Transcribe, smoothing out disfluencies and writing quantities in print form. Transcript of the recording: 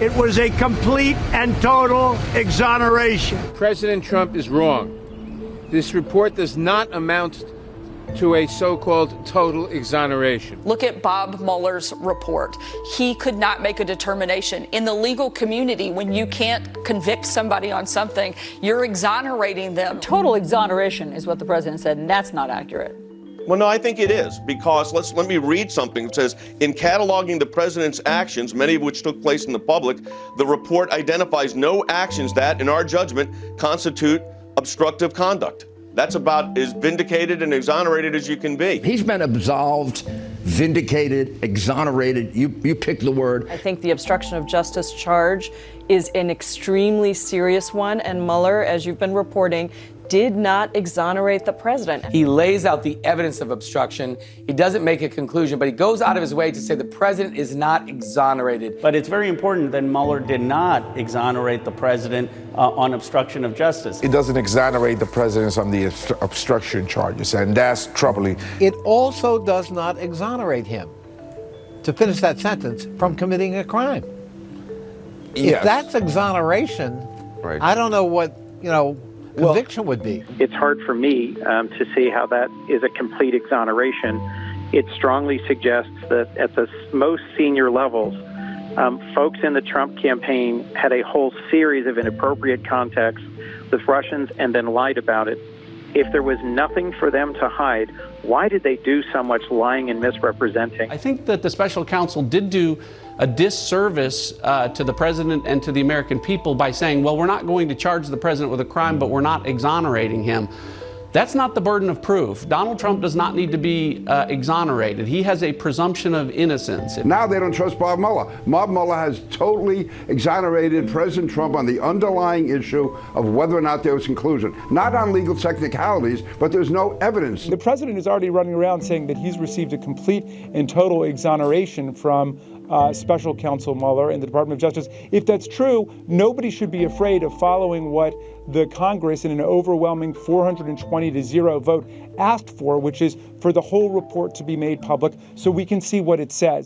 It was a complete and total exoneration. President Trump is wrong. This report does not amount to a so-called total exoneration. Look at Bob Mueller's report. He could not make a determination. In the legal community, when you can't convict somebody on something, you're exonerating them. Total exoneration is what the president said, and that's not accurate. Well, no, I think it is, because let me read something. It says, in cataloging the president's actions, many of which took place in the public, the report identifies no actions that, in our judgment, constitute obstructive conduct. That's about as vindicated and exonerated as you can be. He's been absolved, vindicated, exonerated. You pick the word. I think the obstruction of justice charge is an extremely serious one, and Mueller, as you've been reporting, did not exonerate the president. He lays out the evidence of obstruction. He doesn't make a conclusion, but he goes out of his way to say the president is not exonerated. But it's very important that Mueller did not exonerate the president on obstruction of justice. It doesn't exonerate the president on the obstruction charges, and that's troubling. It also does not exonerate him, to finish that sentence, from committing a crime. Yes. If that's exoneration, right. I don't know what, conviction would be. It's hard for me to see how that is a complete exoneration. It strongly suggests that at the most senior levels, folks in the Trump campaign had a whole series of inappropriate contacts with Russians and then lied about it. If there was nothing for them to hide, why did they do so much lying and misrepresenting? I think that the special counsel did do a disservice to the president and to the American people by saying, well, we're not going to charge the president with a crime, but we're not exonerating him. That's not the burden of proof. Donald Trump does not need to be exonerated. He has a presumption of innocence. Now they don't trust Bob Mueller. Bob Mueller has totally exonerated President Trump on the underlying issue of whether or not there was conclusion. Not on legal technicalities, but there's no evidence. The president is already running around saying that he's received a complete and total exoneration from special counsel Mueller and the Department of Justice. If that's true, nobody should be afraid of following what the Congress in an overwhelming 420-0 vote asked for, which is for the whole report to be made public so we can see what it says.